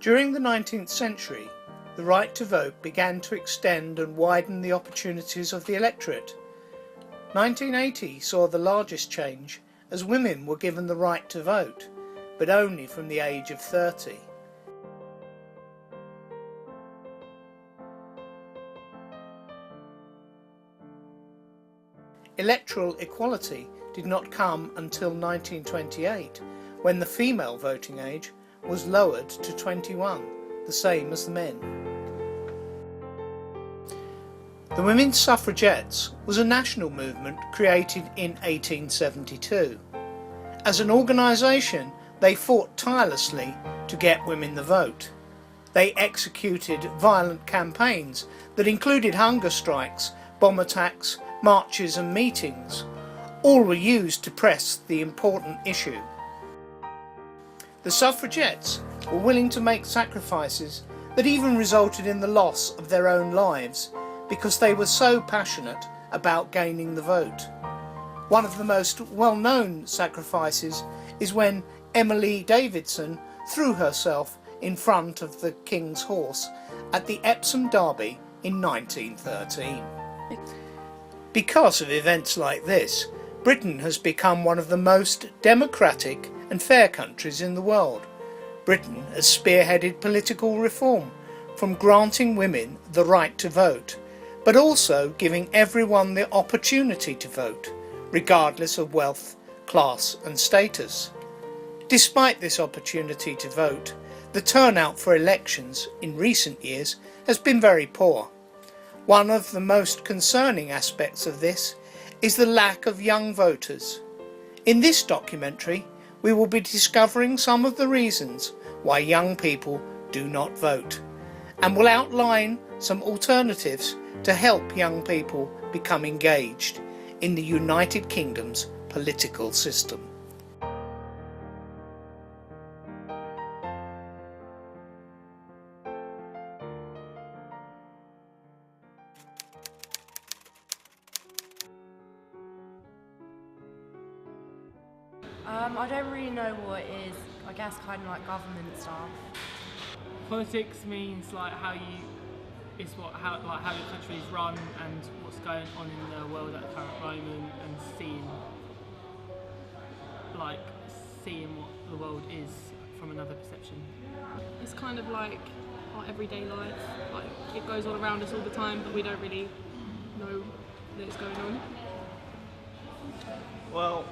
During the 19th century, the right to vote began to extend and widen the opportunities of the electorate. 1980 saw the largest change as women were given the right to vote, but only from the age of 30. Electoral equality did not come until 1928, when the female voting age was lowered to 21, the same as the men. The Women's Suffragettes was a national movement created in 1872. As an organisation, they fought tirelessly to get women the vote. They executed violent campaigns that included hunger strikes, bomb attacks, marches and meetings. All were used to press the important issue. The suffragettes were willing to make sacrifices that even resulted in the loss of their own lives because they were so passionate about gaining the vote. One of the most well-known sacrifices is when Emily Davidson threw herself in front of the King's horse at the Epsom Derby in 1913. Because of events like this, Britain has become one of the most democratic and fair countries in the world. Britain has spearheaded political reform, from granting women the right to vote, but also giving everyone the opportunity to vote, regardless of wealth, class and status. Despite this opportunity to vote, the turnout for elections in recent years has been very poor. One of the most concerning aspects of this is the lack of young voters. In this documentary, we will be discovering some of the reasons why young people do not vote, and will outline some alternatives to help young people become engaged in the United Kingdom's political system. I don't really know what it is. I guess kind of like government stuff. Politics means like how your country is run and what's going on in the world at the current moment, and seeing what the world is from another perception. It's kind of like our everyday life. Like it goes on around us all the time, but we don't really know that it's going on. Well,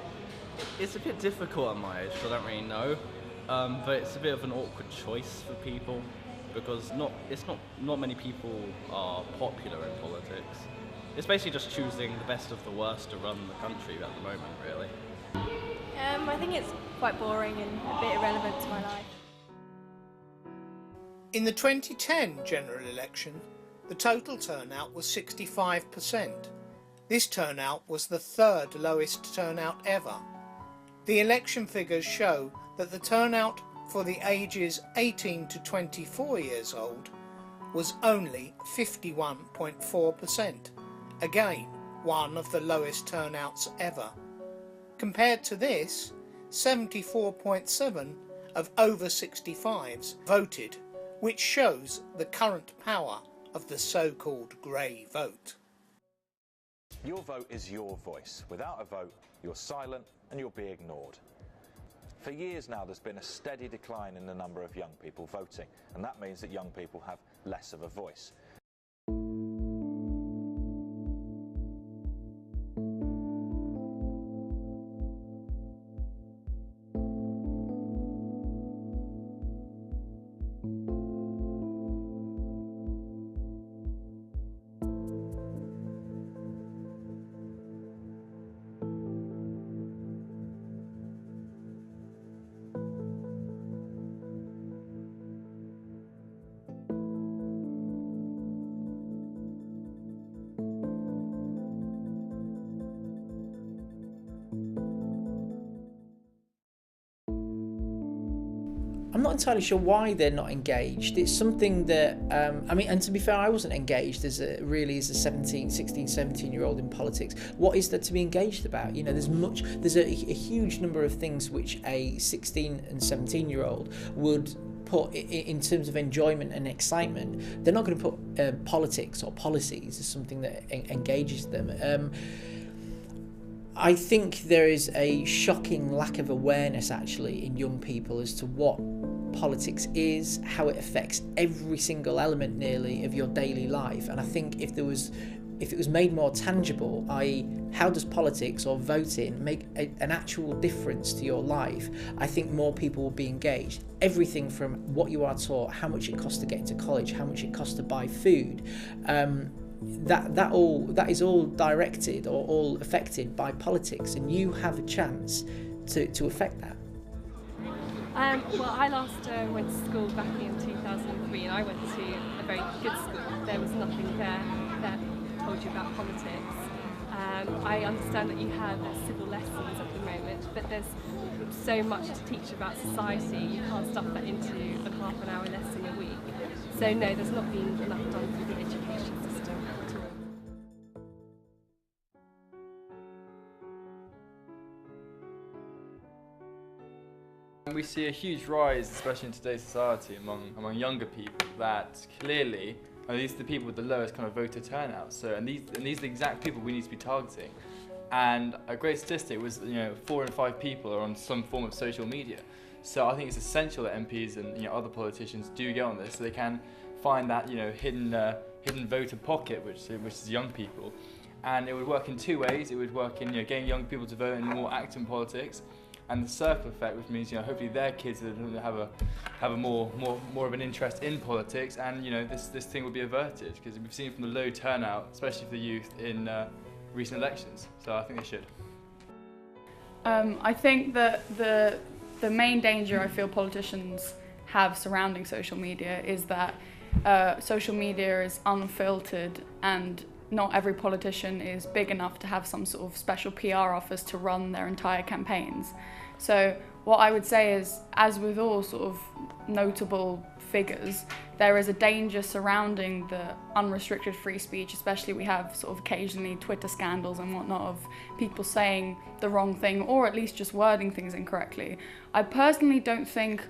it's a bit difficult at my age, so I don't really know. But it's a bit of an awkward choice for people because not many people are popular in politics. It's basically just choosing the best of the worst to run the country at the moment, really. I think it's quite boring and a bit irrelevant to my life. In the 2010 general election, the total turnout was 65%. This turnout was the third lowest turnout ever. The election figures show that the turnout for the ages 18 to 24 years old was only 51.4%, again one of the lowest turnouts ever. Compared to this, 74.7% of over 65s voted, which shows the current power of the so-called grey vote. Your vote is your voice. Without a vote, you're silent and you'll be ignored. For years now, there's been a steady decline in the number of young people voting, and that means that young people have less of a voice. I'm not entirely sure why they're not engaged. It's something that, and to be fair, I wasn't engaged as a 16, 17-year-old in politics. What is there to be engaged about? You know, there's a huge number of things which a 16 and 17-year-old would put, in terms of enjoyment and excitement, they're not going to put politics or policies as something that engages them. I think there is a shocking lack of awareness actually in young people as to what politics is, how it affects every single element nearly of your daily life. And I think if it was made more tangible, i.e. how does politics or voting make an actual difference to your life, I think more people will be engaged. Everything from what you are taught, how much it costs to get into college, how much it costs to buy food, that is all directed or all affected by politics, and you have a chance to affect that. Well, I last went to school back in 2003, and I went to a very good school. There was nothing there that told you about politics. I understand that you have civil lessons at the moment, but there's so much to teach about society. You can't stuff that into a half-an-hour lesson a week. So no, there's not been enough done through the education system at all. We see a huge rise, especially in today's society, among younger people, that clearly, and these are the people with the lowest kind of voter turnout. So, and these are the exact people we need to be targeting. And a great statistic was, 4 in 5 people are on some form of social media. So I think it's essential that MPs and other politicians do get on this, so they can find that hidden voter pocket, which is young people. And it would work in 2 ways. It would work in getting young people to vote and more active in politics. And the circle effect, which means hopefully their kids have a more of an interest in politics, and this thing will be averted, because we've seen from the low turnout, especially for the youth in recent elections. So I think they should. I think that the main danger I feel politicians have surrounding social media is that social media is unfiltered, and not every politician is big enough to have some sort of special PR office to run their entire campaigns. So what I would say is, as with all sort of notable figures, there is a danger surrounding the unrestricted free speech, especially we have sort of occasionally Twitter scandals and whatnot of people saying the wrong thing, or at least just wording things incorrectly. I personally don't think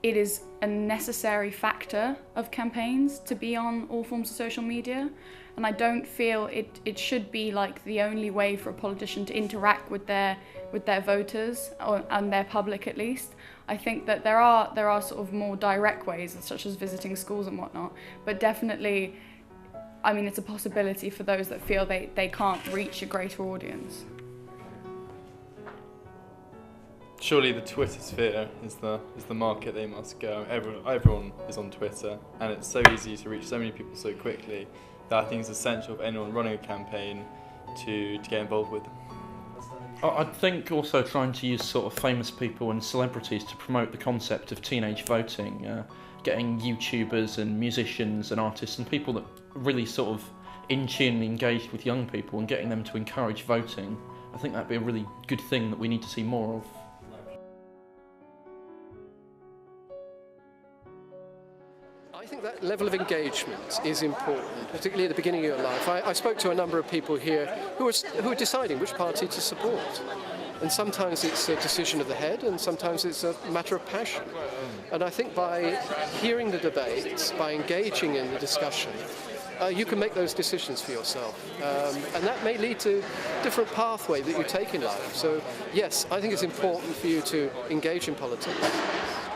it is a necessary factor of campaigns to be on all forms of social media, and I don't feel it should be like the only way for a politician to interact with their voters, and their public at least. I think that there are sort of more direct ways, such as visiting schools and whatnot, but definitely, I mean, it's a possibility for those that feel they can't reach a greater audience. Surely the Twitter sphere is the market they must go. Everyone is on Twitter, and it's so easy to reach so many people so quickly that I think it's essential for anyone running a campaign to get involved with. I think also trying to use sort of famous people and celebrities to promote the concept of teenage voting, getting YouTubers and musicians and artists and people that are really sort of in tune and engaged with young people, and getting them to encourage voting. I think that'd be a really good thing that we need to see more of. I think that level of engagement is important, particularly at the beginning of your life. I spoke to a number of people here who are deciding which party to support. And sometimes it's a decision of the head, and sometimes it's a matter of passion. And I think by hearing the debates, by engaging in the discussion, you can make those decisions for yourself. And that may lead to different pathway that you take in life. So yes, I think it's important for you to engage in politics,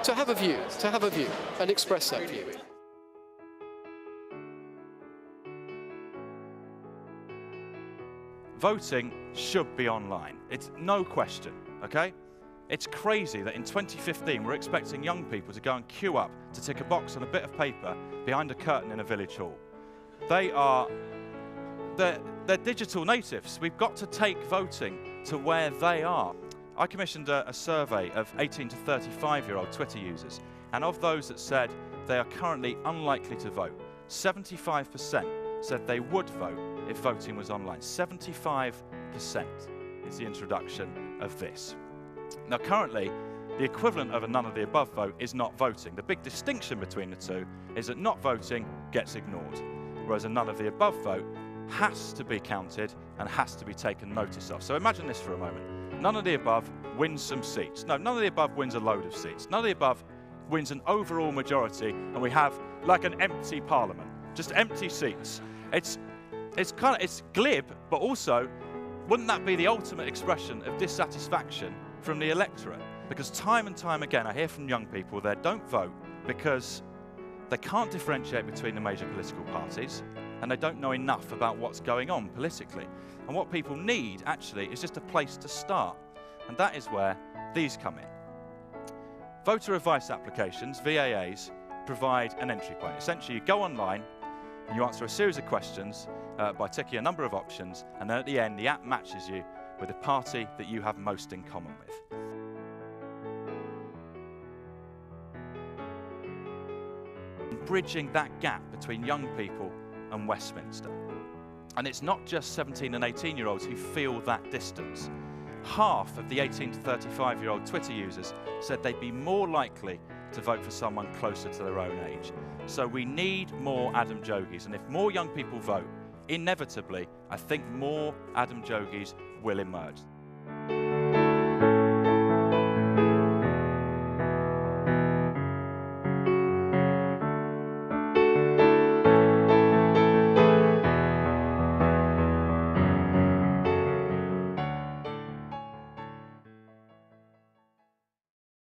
to have a view, and express that view. Voting should be online. It's no question, okay? It's crazy that in 2015 we're expecting young people to go and queue up to tick a box on a bit of paper behind a curtain in a village hall. They're digital natives. We've got to take voting to where they are. I commissioned a survey of 18 to 35-year-old Twitter users, and of those that said they are currently unlikely to vote, 75% said they would vote if voting was online. 75% is the introduction of this. Now currently, the equivalent of a none of the above vote is not voting. The big distinction between the two is that not voting gets ignored, whereas a none of the above vote has to be counted and has to be taken notice of. So imagine this for a moment. None of the above wins some seats. No, none of the above wins a load of seats. None of the above wins an overall majority and we have like an empty parliament, just empty seats. It's glib, but also, wouldn't that be the ultimate expression of dissatisfaction from the electorate? Because time and time again I hear from young people they don't vote because they can't differentiate between the major political parties and they don't know enough about what's going on politically. And what people need actually is just a place to start, and that is where these come in. Voter advice applications, VAAs, provide an entry point. Essentially you go online and you answer a series of questions by ticking a number of options, and then at the end the app matches you with the party that you have most in common with. Bridging that gap between young people and Westminster. And it's not just 17 and 18-year-olds who feel that distance. Half of the 18 to 35-year-old Twitter users said they'd be more likely to vote for someone closer to their own age. So we need more Adam Jogies, and if more young people vote, inevitably, I think more Adam Jogies will emerge.